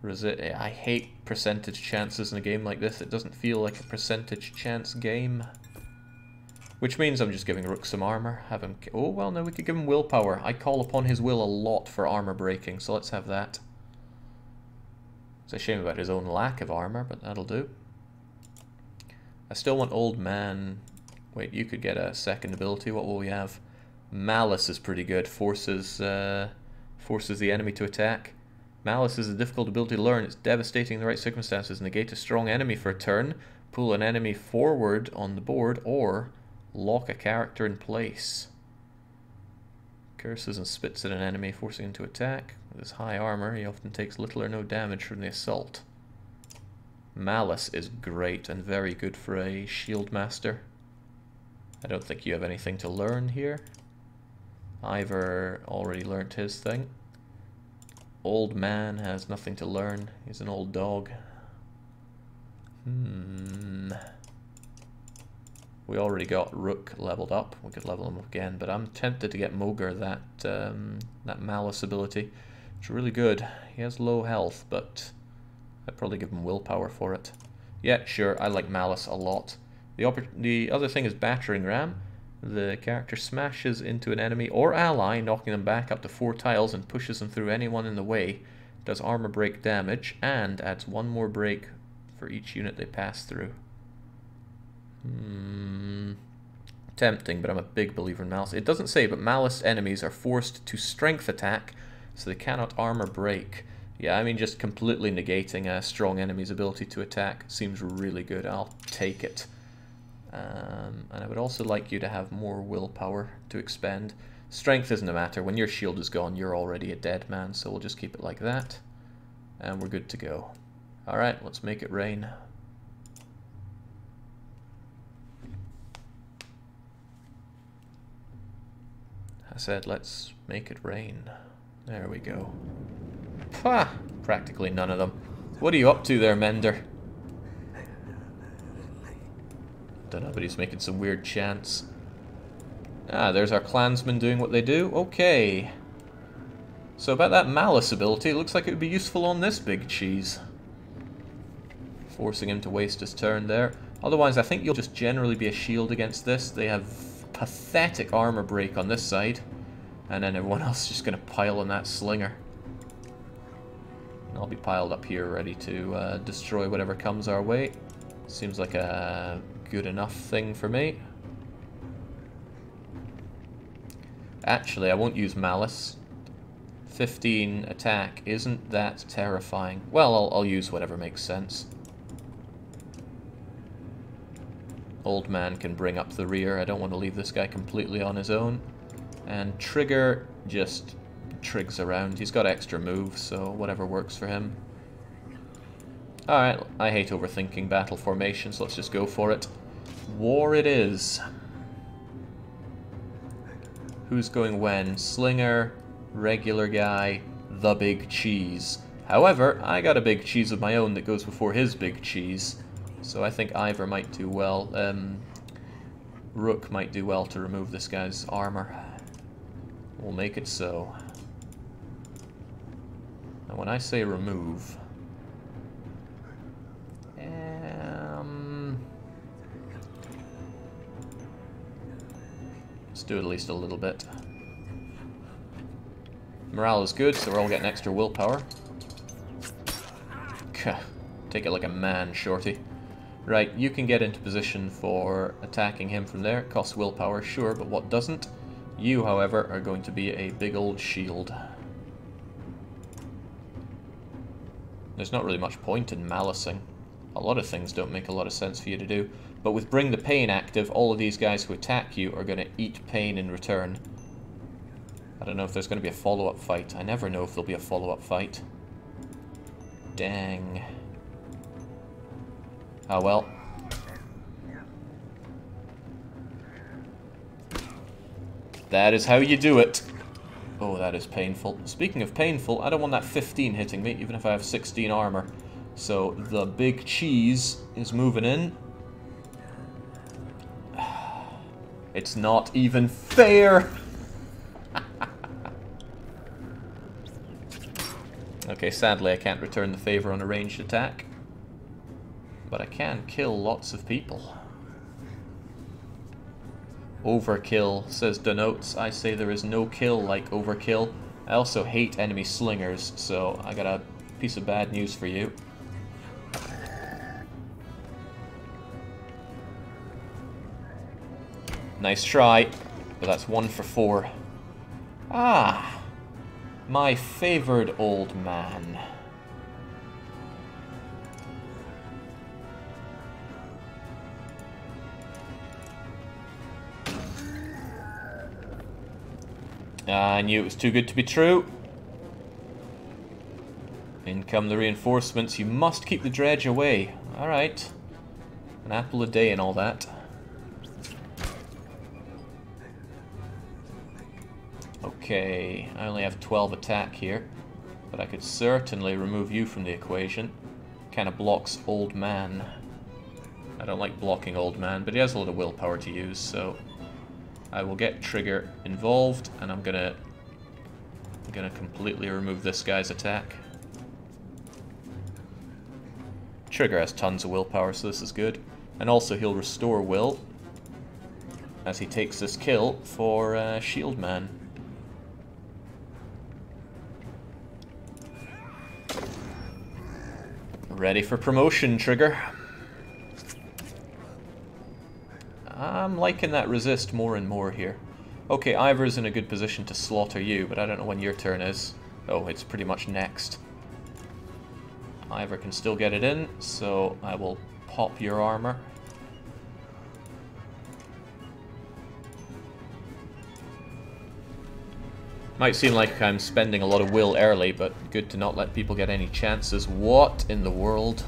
I hate percentage chances in a game like this. It doesn't feel like a percentage chance game. Which means I'm just giving Rook some armor. Have him... Oh, well, no, we could give him willpower. I call upon his will a lot for armor breaking, so let's have that. It's a shame about his own lack of armor, but that'll do. I still want Old Man... Wait, you could get a second ability. What will we have? Malice is pretty good. Forces the enemy to attack. Malice is a difficult ability to learn. It's devastating in the right circumstances. Negate a strong enemy for a turn. Pull an enemy forward on the board, or lock a character in place. Curses and spits at an enemy, forcing him to attack. With his high armor, he often takes little or no damage from the assault. Malice is great and very good for a shield master. I don't think you have anything to learn here. Ivor already learnt his thing. Old Man has nothing to learn. He's an old dog. We already got Rook leveled up. We could level him up again, but I'm tempted to get Mogre that Malice ability. It's really good. He has low health, but I'd probably give him willpower for it. Yeah, sure, I like Malice a lot. The other thing is Battering Ram. The character smashes into an enemy or ally, knocking them back up to 4 tiles and pushes them through anyone in the way. Does armor break damage and adds 1 more break for each unit they pass through. Tempting, but I'm a big believer in Malice. It doesn't say, but Malice enemies are forced to strength attack, so they cannot armor break. Yeah, I mean, just completely negating a strong enemy's ability to attack seems really good. I'll take it. And I would also like you to have more willpower to expend. Strength isn't a matter. When your shield is gone, you're already a dead man, so we'll just keep it like that. And we're good to go. Alright, let's make it rain. I said, let's make it rain. There we go. Pah! Practically none of them. What are you up to there, Mender? Don't know, but he's making some weird chants. Ah, there's our clansmen doing what they do. Okay. So about that Malice ability, it looks like it would be useful on this big cheese. Forcing him to waste his turn there. Otherwise, I think you'll just generally be a shield against this. They have pathetic armor break on this side. And then everyone else is just going to pile on that slinger. And I'll be piled up here ready to destroy whatever comes our way. Seems like a good enough thing for me. Actually, I won't use Malice. 15 attack isn't that terrifying. Well, I'll use whatever makes sense. Old Man can bring up the rear. I don't want to leave this guy completely on his own. And Trigger just trigs around. He's got extra moves, so whatever works for him. Alright, I hate overthinking battle formations. Let's just go for it. War it is. Who's going when? Slinger, regular guy, the big cheese. However, I got a big cheese of my own that goes before his big cheese. So I think Ivor might do well. Rook might do well to remove this guy's armor. We'll make it so. And when I say remove... let's do it at least a little bit. Morale is good, so we're all getting extra willpower. Take it like a man, Shorty. Right, you can get into position for attacking him from there. It costs willpower, sure, but what doesn't? You, however, are going to be a big old shield. There's not really much point in malicing. A lot of things don't make a lot of sense for you to do. But with Bring the Pain active, all of these guys who attack you are going to eat pain in return. I don't know if there's going to be a follow-up fight. I never know if there'll be a follow-up fight. Dang. Oh well. That is how you do it. Oh, that is painful. Speaking of painful, I don't want that 15 hitting me, even if I have 16 armor. So, the big cheese is moving in. It's not even fair! Okay, sadly I can't return the favor on a ranged attack. But I can kill lots of people. Overkill, says Denotes. I say there is no kill like overkill. I also hate enemy slingers, so I got a piece of bad news for you. Nice try, but that's 1 for 4. Ah! My favored old man. I knew it was too good to be true. In come the reinforcements. You must keep the dredge away. Alright. An apple a day and all that. Okay, I only have 12 attack here, but I could certainly remove you from the equation. Kind of blocks old man. I don't like blocking old man, but he has a lot of willpower to use, so I will get Trigger involved, and I'm gonna completely remove this guy's attack. Trigger has tons of willpower, so this is good. And also he'll restore will as he takes this kill for Shield Man. Ready for promotion, Trigger. I'm liking that resist more and more here. Okay, Ivor's in a good position to slaughter you, but I don't know when your turn is. Oh, it's pretty much next. Ivor can still get it in, so I will pop your armor. Might seem like I'm spending a lot of will early, but good to not let people get any chances. What in the world?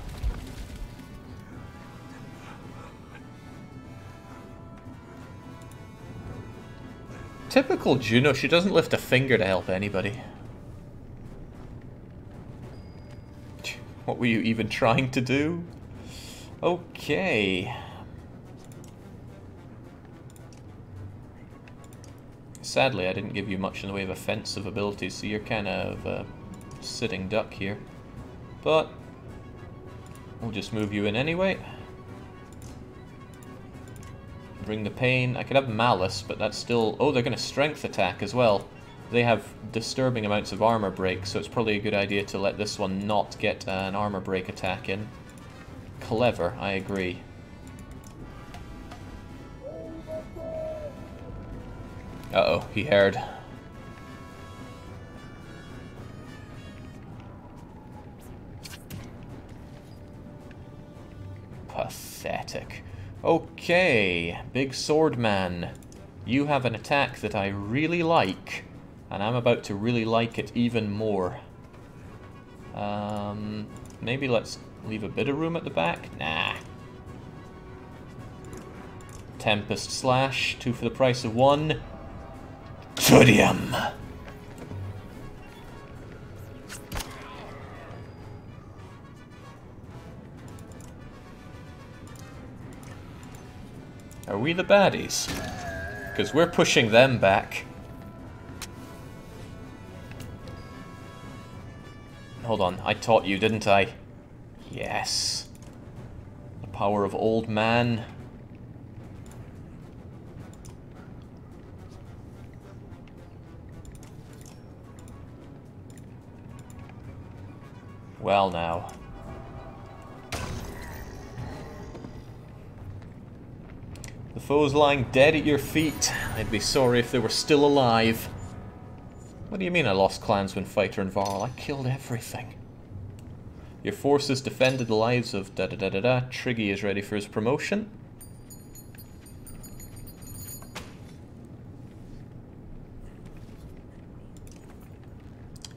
Typical Juno, she doesn't lift a finger to help anybody. What were you even trying to do? Okay. Sadly, I didn't give you much in the way of offensive abilities, so you're kind of a sitting duck here. But we'll just move you in anyway. Bring the pain. I could have malice, but that's still... Oh, they're going to strength attack as well. They have disturbing amounts of armor break, so it's probably a good idea to let this one not get an armor break attack in. Clever, I agree. Uh-oh, he heard. Pathetic. Okay, Big Sword Man. You have an attack that I really like, and I'm about to really like it even more. Maybe let's leave a bit of room at the back? Nah. Tempest Slash, 2 for the price of 1. Sodium! Are we the baddies? Because we're pushing them back. Hold on, I taught you, didn't I? Yes. The power of old man. Well now. The foe's lying dead at your feet. I'd be sorry if they were still alive. What do you mean I lost clansman, fighter, and varl? I killed everything. Your forces defended the lives of da-da-da-da-da. Triggy is ready for his promotion.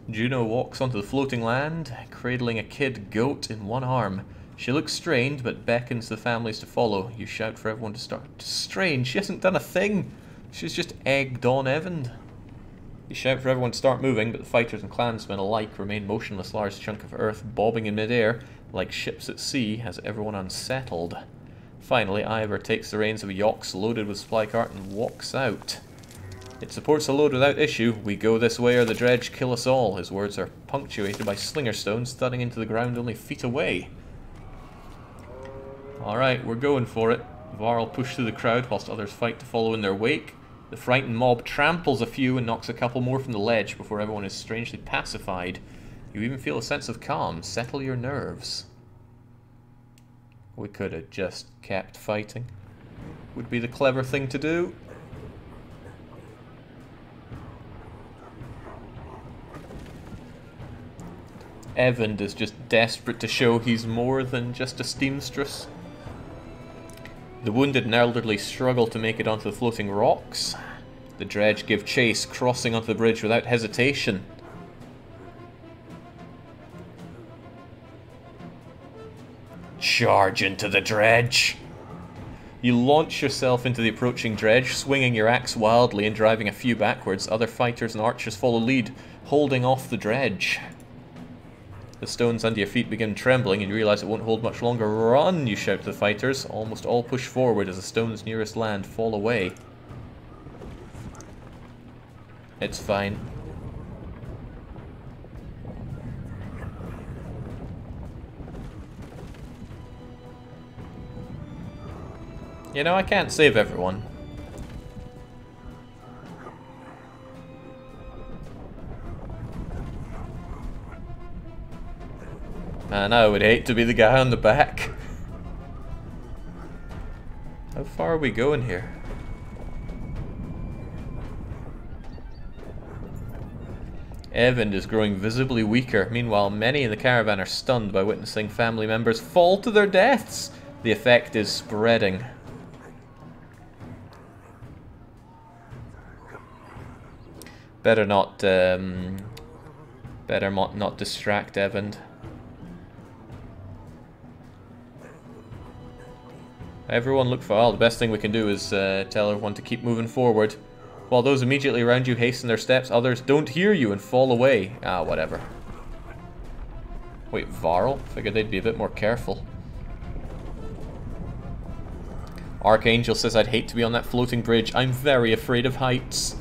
Juno walks onto the floating land, cradling a kid goat in one arm. She looks strained, but beckons the families to follow. You shout for everyone to start. Strange, she hasn't done a thing. She's just egged on Evan. You shout for everyone to start moving, but the fighters and clansmen alike remain motionless, large chunk of earth bobbing in midair, like ships at sea, has everyone unsettled. Finally, Ivor takes the reins of a yox loaded with supply cart and walks out. It supports the load without issue. We go this way or the dredge kill us all. His words are punctuated by slinger stones thudding into the ground only feet away. Alright, we're going for it. Varl pushed through the crowd whilst others fight to follow in their wake. The frightened mob tramples a few and knocks a couple more from the ledge before everyone is strangely pacified. You even feel a sense of calm. Settle your nerves. We could have just kept fighting. Would be the clever thing to do. Evan is just desperate to show he's more than just a steamstress. The wounded and elderly struggle to make it onto the floating rocks. The dredge give chase, crossing onto the bridge without hesitation. Charge into the dredge! You launch yourself into the approaching dredge, swinging your axe wildly and driving a few backwards. Other fighters and archers follow lead, holding off the dredge. The stones under your feet begin trembling and you realise it won't hold much longer. Run, you shout to the fighters. Almost all push forward as the stones nearest land fall away. It's fine. You know, I can't save everyone. Man, I would hate to be the guy on the back. How far are we going here? Evan is growing visibly weaker. Meanwhile, many in the caravan are stunned by witnessing family members fall to their deaths. The effect is spreading. Better not distract Evan. Everyone look for oil. The best thing we can do is tell everyone to keep moving forward. While those immediately around you hasten their steps, others don't hear you and fall away. Ah, whatever. Wait, Varl? Figured they'd be a bit more careful. Archangel says I'd hate to be on that floating bridge. I'm very afraid of heights.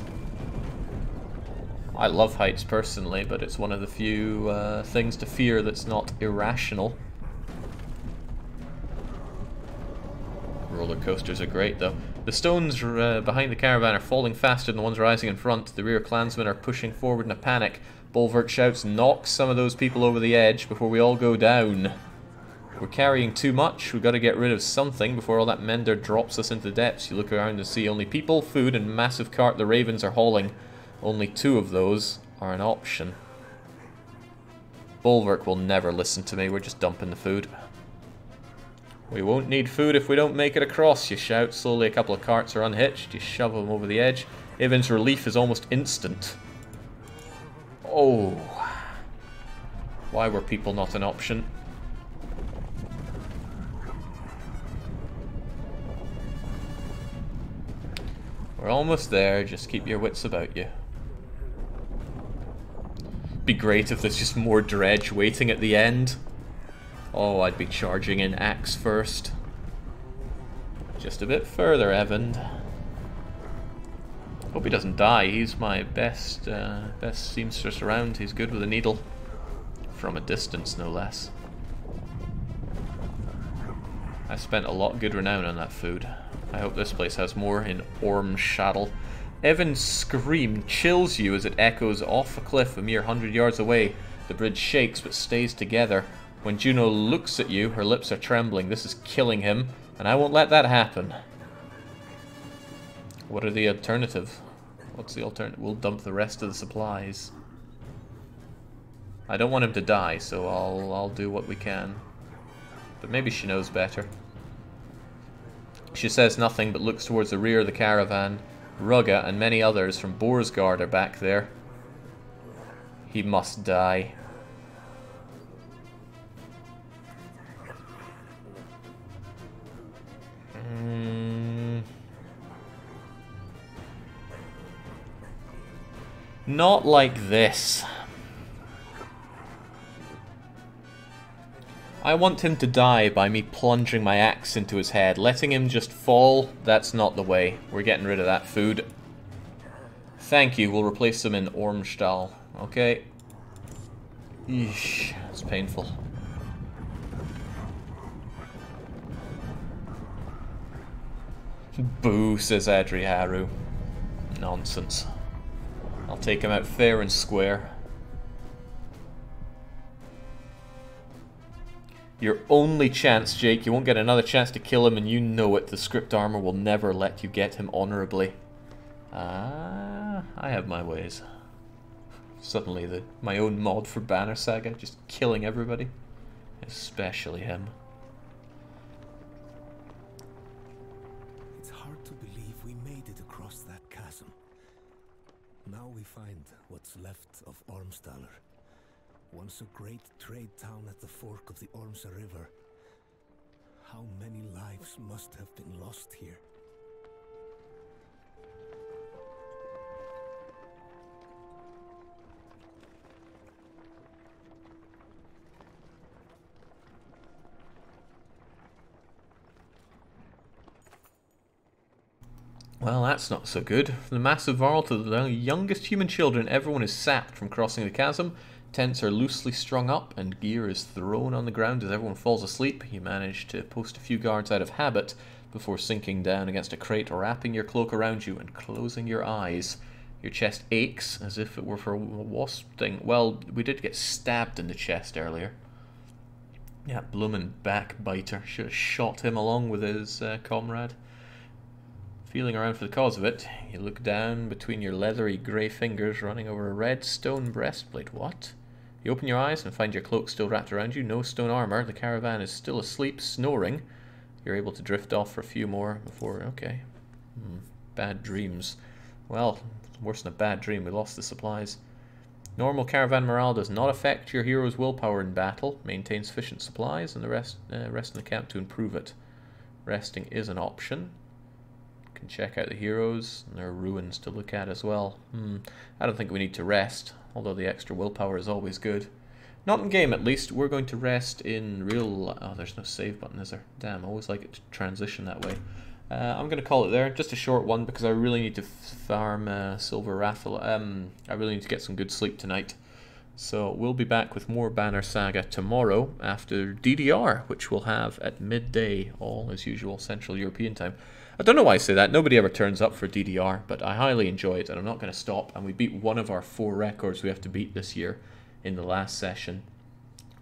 I love heights personally, but it's one of the few things to fear that's not irrational. Roller coasters are great though. The stones behind the caravan are falling faster than the ones rising in front. The rear clansmen are pushing forward in a panic. Bulwark shouts, knock some of those people over the edge before we all go down. We're carrying too much. We've got to get rid of something before all that mender drops us into the depths. You look around and see only people, food, and massive cart the ravens are hauling. Only 2 of those are an option. Bulwark will never listen to me. We're just dumping the food. We won't need food if we don't make it across, you shout. Slowly a couple of carts are unhitched. You shove them over the edge. Ivan's relief is almost instant. Oh. Why were people not an option? We're almost there. Just keep your wits about you. Be great if there's just more dredge waiting at the end. Oh, I'd be charging in axe first. Just a bit further, Evan. Hope he doesn't die. He's my best seamstress around. He's good with a needle. From a distance, no less. I spent a lot good renown on that food. I hope this place has more in Ormshaddle. Evan's scream chills you as it echoes off a cliff a mere 100 yards away. The bridge shakes but stays together. When Juno looks at you, her lips are trembling. This is killing him, and I won't let that happen. What are the alternatives? What's the alternative? We'll dump the rest of the supplies. I don't want him to die, so I'll do what we can. But maybe she knows better. She says nothing but looks towards the rear of the caravan. Rugga and many others from Boarsgard are back there. He must die. Not like this. I want him to die by me plunging my axe into his head. Letting him just fall, that's not the way. We're getting rid of that food. Thank you, we'll replace them in Ormstal. Okay. Eesh, it's painful. Boo, says Adriharu. Nonsense. I'll take him out fair and square. Your only chance, Jake. You won't get another chance to kill him, and you know it. The script armor will never let you get him honorably. I have my ways. Suddenly, my own mod for Banner Saga, just killing everybody. Especially him. It's hard to believe we made it across that chasm. Now we find what's left of Ormsdaler. Once a great trade town at the fork of the Ormsa River. How many lives must have been lost here? Well, that's not so good. From the massive varl to the youngest human children, everyone is sapped from crossing the chasm. Tents are loosely strung up, and gear is thrown on the ground as everyone falls asleep. You manage to post a few guards out of habit before sinking down against a crate, wrapping your cloak around you and closing your eyes. Your chest aches as if it were for a wasp sting. Well, we did get stabbed in the chest earlier. Yeah, bloomin' backbiter. Should have shot him along with his comrade. Feeling around for the cause of it, you look down between your leathery grey fingers running over a red stone breastplate. What? You open your eyes and find your cloak still wrapped around you, no stone armor, the caravan is still asleep, snoring. You're able to drift off for a few more before... okay. Bad dreams. Well, worse than a bad dream, we lost the supplies. Normal caravan morale does not affect your hero's willpower in battle, maintain sufficient supplies, and the rest in the camp to improve it. Resting is an option. Can check out the heroes, and there are ruins to look at as well. I don't think we need to rest, although the extra willpower is always good. Not in game, at least. We're going to rest in real... oh, there's no save button, is there? Damn, I always like it to transition that way. I'm going to call it there. Just a short one, because I really need to farm Silver Raffle. I really need to get some good sleep tonight. So we'll be back with more Banner Saga tomorrow after DDR, which we'll have at midday, all as usual, Central European time. I don't know why I say that. Nobody ever turns up for DDR, but I highly enjoy it, and I'm not going to stop. And we beat one of our 4 records we have to beat this year in the last session.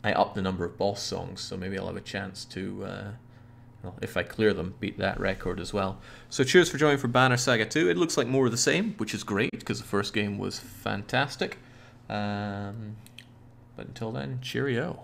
I upped the number of boss songs, so maybe I'll have a chance to, well, if I clear them, beat that record as well. So cheers for joining for Banner Saga 2. It looks like more of the same, which is great, because the first game was fantastic. But until then, cheerio.